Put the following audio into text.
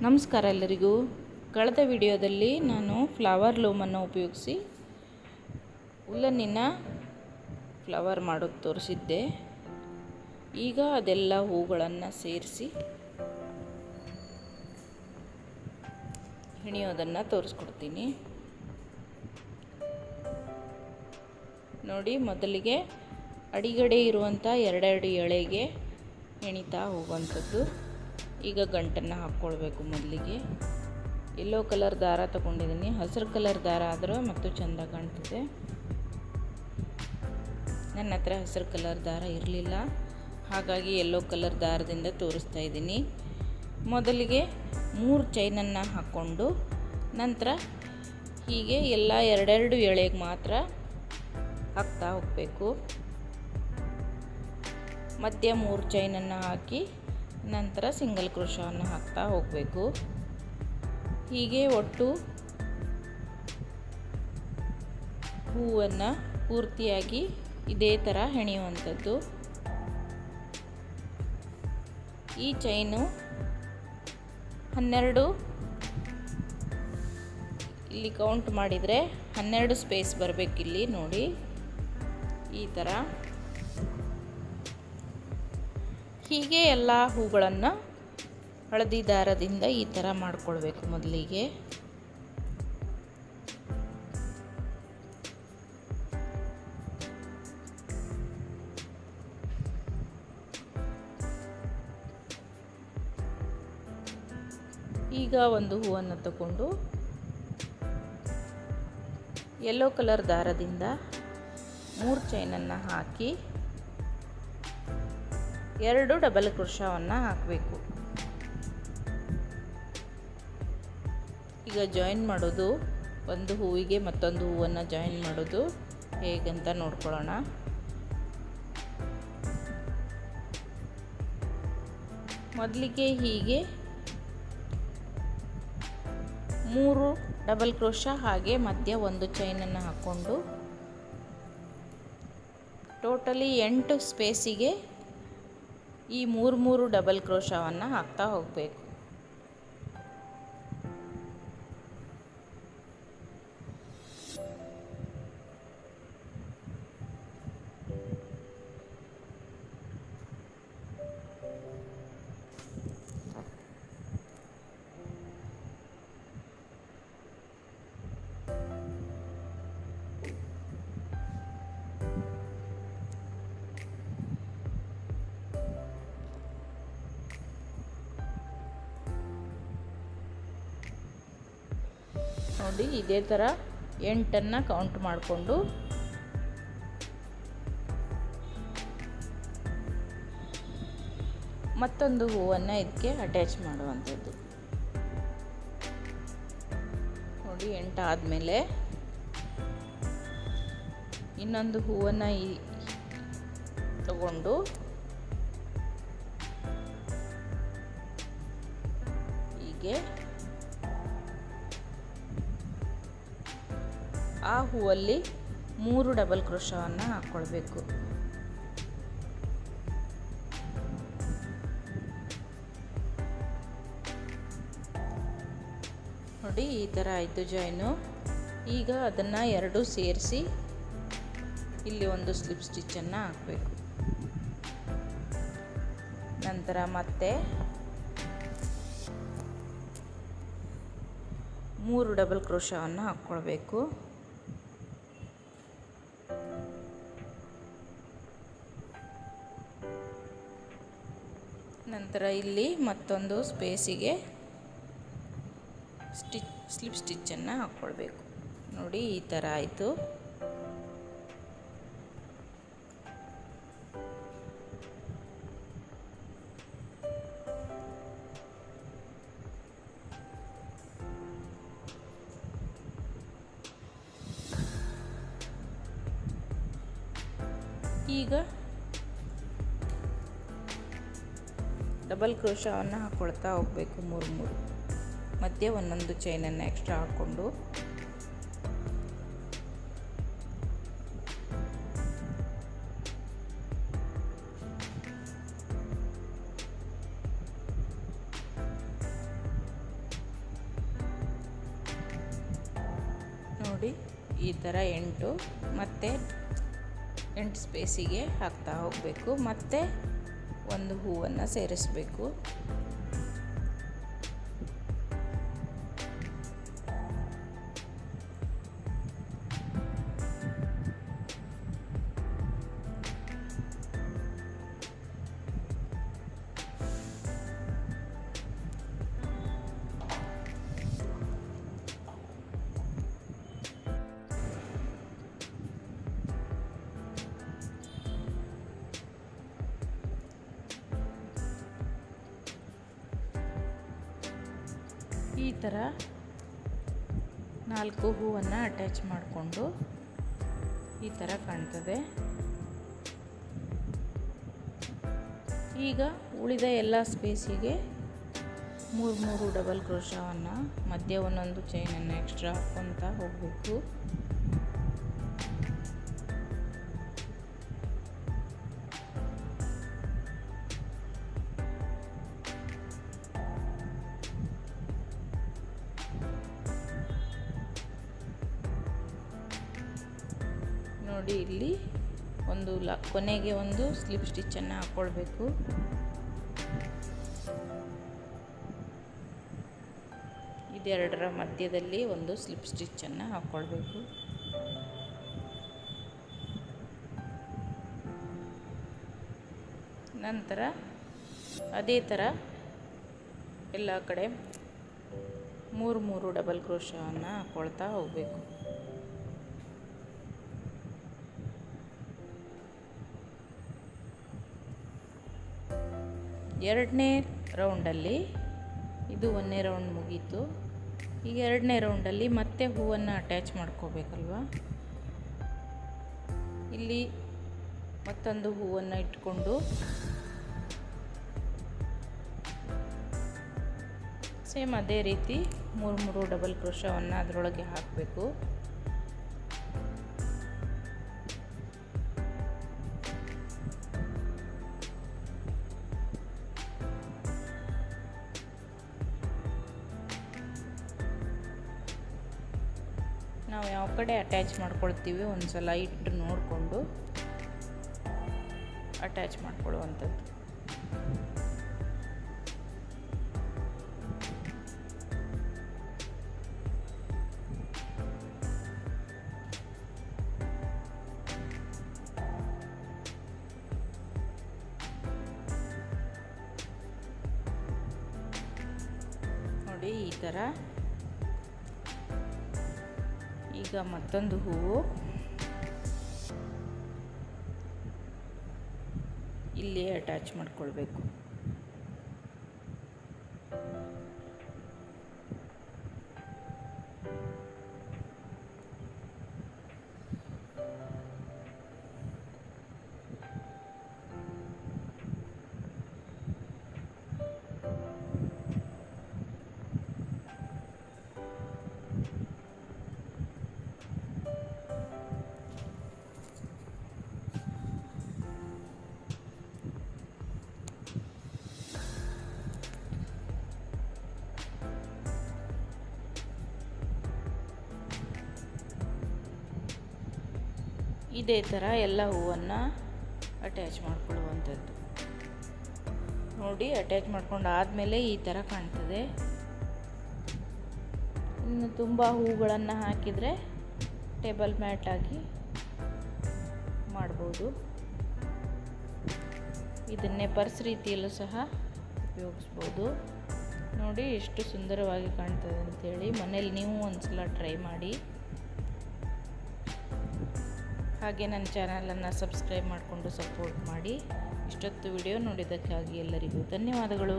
ನಮಸ್ಕಾರ ಎಲ್ಲರಿಗೂ. ಕಳೆದ ವಿಡಿಯೋದಲ್ಲಿ ನಾನು ಫ್ಲವರ್ ಲೂಮನ್ನು ಉಪಯೋಗಿಸಿ ಉಲ್ಲನ್ನಿನ ಫ್ಲವರ್ ಮಾಡೋದು ತೋರಿಸಿದ್ದೆ. ಈಗ ಅದೆಲ್ಲ ಹೂಗಳನ್ನು ಸೇರಿಸಿ ಹೆಣೆಯೋದನ್ನು ತೋರಿಸ್ಕೊಡ್ತೀನಿ. ನೋಡಿ, ಮೊದಲಿಗೆ ಅಡಿಗಡೆ ಇರುವಂಥ ಎರಡೆರಡು ಎಳೆಗೆ ಹೆಣಿತಾ ಹೋಗುವಂಥದ್ದು. ಈಗ ಗಂಟನ್ನು ಹಾಕ್ಕೊಳ್ಬೇಕು. ಮೊದಲಿಗೆ ಯೆಲ್ಲೋ ಕಲರ್ ದಾರ ತಗೊಂಡಿದ್ದೀನಿ. ಹಸಿರು ಕಲರ್ ದಾರ ಆದರೂ ಮತ್ತು ಚೆಂದ ಕಾಣ್ತಿದೆ. ನನ್ನ ಹತ್ರ ಹಸಿರು ಕಲರ್ ದಾರ ಇರಲಿಲ್ಲ, ಹಾಗಾಗಿ ಯೆಲ್ಲೋ ಕಲರ್ ದಾರದಿಂದ ತೋರಿಸ್ತಾ ಇದ್ದೀನಿ. ಮೊದಲಿಗೆ 3 ಚೈನನ್ನು ಹಾಕ್ಕೊಂಡು ನಂತರ ಹೀಗೆ ಎಲ್ಲ ಎರಡೆರಡು ಎಳೆಗೆ ಮಾತ್ರ ಹಾಕ್ತಾ ಹೋಗಬೇಕು. ಮಧ್ಯ 3 ಚೈನನ್ನು ಹಾಕಿ ನಂತರ ಸಿಂಗಲ್ ಕ್ರೋಶವನ್ನು ಹಾಕ್ತಾ ಹೋಗಬೇಕು. ಹೀಗೆ ಒಟ್ಟು ಹೂವನ್ನು ಪೂರ್ತಿಯಾಗಿ ಇದೇ ಥರ ಹೆಣೆಯುವಂಥದ್ದು. ಈ ಚೈನು 12, ಇಲ್ಲಿ ಕೌಂಟ್ ಮಾಡಿದರೆ 12 ಸ್ಪೇಸ್ ಬರಬೇಕಿಲ್ಲಿ. ನೋಡಿ, ಈ ಥರ ಹೀಗೆ ಎಲ್ಲ ಹೂಗಳನ್ನು ಹಳದಿ ದಾರದಿಂದ ಈ ಥರ ಮಾಡಿಕೊಳ್ಬೇಕು. ಮೊದಲಿಗೆ ಈಗ ಒಂದು ಹೂವನ್ನು ತಗೊಂಡು ಯೆಲ್ಲೋ ಕಲರ್ ದಾರದಿಂದ 3 ಚೈನನ್ನು ಹಾಕಿ 2 ಡಬಲ್ ಕ್ರೋಶವನ್ನು ಹಾಕಬೇಕು. ಈಗ ಜಾಯಿನ್ ಮಾಡೋದು, ಒಂದು ಹೂವಿಗೆ ಮತ್ತೊಂದು ಹೂವನ್ನು ಜಾಯಿನ್ ಮಾಡೋದು ಹೇಗಂತ ನೋಡ್ಕೊಳ್ಳೋಣ. ಮೊದಲಿಗೆ ಹೀಗೆ 3 ಡಬಲ್ ಕ್ರೋಶ, ಹಾಗೆ ಮಧ್ಯ ಒಂದು ಚೈನನ್ನು ಹಾಕ್ಕೊಂಡು ಟೋಟಲಿ 8 ಸ್ಪೇಸಿಗೆ ಈ 3 ಡಬಲ್ ಕ್ರೋಶವನ್ನು ಹಾಕ್ತಾ ಹೋಗಬೇಕು. ನೋಡಿ, ಇದೇ ಥರ 8 ಕೌಂಟ್ ಮಾಡಿಕೊಂಡು ಮತ್ತೊಂದು ಹೂವನ್ನು ಇದಕ್ಕೆ ಅಟ್ಯಾಚ್ ಮಾಡುವಂಥದ್ದು. ನೋಡಿ, 8 ಆದಮೇಲೆ ಇನ್ನೊಂದು ಹೂವನ್ನು ತಗೊಂಡು ಹೀಗೆ ಆ ಹೂವಲ್ಲಿ 3 ಡಬಲ್ ಕ್ರೋಶವನ್ನು ಹಾಕ್ಕೊಳ್ಬೇಕು. ನೋಡಿ, ಈ ಥರ ಆಯಿತು ಜಾಯಿನು. ಈಗ ಅದನ್ನು 2 ಸೇರಿಸಿ ಇಲ್ಲಿ ಒಂದು ಸ್ಲಿಪ್ ಸ್ಟಿಚ್ಚನ್ನು ಹಾಕಬೇಕು. ನಂತರ ಮತ್ತೆ 3 ಡಬಲ್ ಕ್ರೋಶವನ್ನು ಹಾಕ್ಕೊಳ್ಬೇಕು. ನಂತರ ಇಲ್ಲಿ ಮತ್ತೊಂದು ಸ್ಪೇಸಿಗೆ ಸ್ಲಿಪ್ ಸ್ಟಿಚ್ಚನ್ನು ಹಾಕ್ಕೊಳ್ಬೇಕು. ನೋಡಿ, ಈ ಥರ ಆಯಿತು. ಈಗ ಡಬಲ್ ಕ್ರೋಶವನ್ನು ಹಾಕ್ಕೊಳ್ತಾ ಹೋಗಬೇಕು. 3 ಮಧ್ಯೆ ಒಂದೊಂದು ಚೈನನ್ನು ಎಕ್ಸ್ಟ್ರಾ ಹಾಕ್ಕೊಂಡು ನೋಡಿ ಈ ಥರ 8 ಮತ್ತು 8 ಸ್ಪೇಸಿಗೆ ಹಾಕ್ತಾ ಹೋಗಬೇಕು. ಮತ್ತು ಒಂದು ಹೂವನ್ನು ಸೇರಿಸಬೇಕು. ಈ ಥರ 4 ಹೂವನ್ನು ಅಟ್ಯಾಚ್ ಮಾಡಿಕೊಂಡು ಈ ಥರ ಕಾಣ್ತದೆ. ಈಗ ಉಳಿದ ಎಲ್ಲ ಸ್ಪೇಸಿಗೆ 3 ಡಬಲ್ ಕ್ರೋಶವನ್ನು ಮಧ್ಯೆ ಒಂದೊಂದು ಚೈನನ್ನು ಎಕ್ಸ್ಟ್ರಾ ಹಾಕ್ಕೊತಾ ಹೋಗಬೇಕು. ನೋಡಿ ಇಲ್ಲಿ ಒಂದು ಕೊನೆಗೆ ಒಂದು ಸ್ಲಿಪ್ ಸ್ಟಿಚ್ಚನ್ನು ಹಾಕ್ಕೊಳ್ಬೇಕು. ಇದೆರಡರ ಮಧ್ಯದಲ್ಲಿ ಒಂದು ಸ್ಲಿಪ್ ಸ್ಟಿಚ್ಚನ್ನು ಹಾಕ್ಕೊಳ್ಬೇಕು. ನಂತರ ಅದೇ ಥರ ಎಲ್ಲ ಕಡೆ 3 ಡಬಲ್ ಕ್ರೋಶವನ್ನು ಹಾಕ್ಕೊಳ್ತಾ ಹೋಗಬೇಕು. ಎರಡನೇ ರೌಂಡಲ್ಲಿ ಇದು 1ನೇ ರೌಂಡ್ ಮುಗೀತು. ಈಗ 2ನೇ ರೌಂಡಲ್ಲಿ ಮತ್ತೆ ಹೂವನ್ನು ಅಟ್ಯಾಚ್ ಮಾಡ್ಕೋಬೇಕಲ್ವ. ಇಲ್ಲಿ ಮತ್ತೊಂದು ಹೂವನ್ನು ಇಟ್ಕೊಂಡು ಸೇಮ್ ಅದೇ ರೀತಿ 3 ಡಬಲ್ ಕ್ರೋಶವನ್ನು ಅದರೊಳಗೆ ಹಾಕಬೇಕು. ನಾವು ಯಾವ ಕಡೆ ಅಟ್ಯಾಚ್ ಮಾಡ್ಕೊಳ್ತೀವಿ ಒಂದು ಸಲ ಇಟ್ಟು ನೋಡಿಕೊಂಡು ಅಟ್ಯಾಚ್ ಮಾಡ್ಕೊಳ್ಳುವಂಥದ್ದು. ನೋಡಿ ಈ ಥರ. ಈಗ ಮತ್ತೊಂದು ಹೂವು ಇಲ್ಲಿ ಅಟ್ಯಾಚ್ ಮಾಡ್ಕೊಳ್ಬೇಕು. ಇದೇ ಥರ ಎಲ್ಲ ಹೂವನ್ನು ಅಟ್ಯಾಚ್ ಮಾಡ್ಕೊಳ್ಳುವಂಥದ್ದು. ನೋಡಿ ಅಟ್ಯಾಚ್ ಮಾಡ್ಕೊಂಡು ಆದಮೇಲೆ ಈ ಥರ ಕಾಣ್ತದೆ. ಇನ್ನು ತುಂಬ ಹೂಗಳನ್ನು ಹಾಕಿದರೆ ಟೇಬಲ್ ಮ್ಯಾಟ್ ಆಗಿ ಮಾಡ್ಬೋದು. ಇದನ್ನೇ ಪರ್ಸ್ ರೀತಿಯಲ್ಲೂ ಸಹ ಉಪಯೋಗಿಸ್ಬೋದು. ನೋಡಿ ಎಷ್ಟು ಸುಂದರವಾಗಿ ಕಾಣ್ತದೆ ಅಂಥೇಳಿ ಮನೇಲಿ ನೀವು ಒಂದ್ಸಲ ಟ್ರೈ ಮಾಡಿ. ಹಾಗೆ ನನ್ನ ಚಾನಲನ್ನು ಸಬ್ಸ್ಕ್ರೈಬ್ ಮಾಡಿಕೊಂಡು ಸಪೋರ್ಟ್ ಮಾಡಿ. ಇಷ್ಟೊತ್ತು ವಿಡಿಯೋ ನೋಡಿದ್ದಕ್ಕಾಗಿ ಎಲ್ಲರಿಗೂ ಧನ್ಯವಾದಗಳು.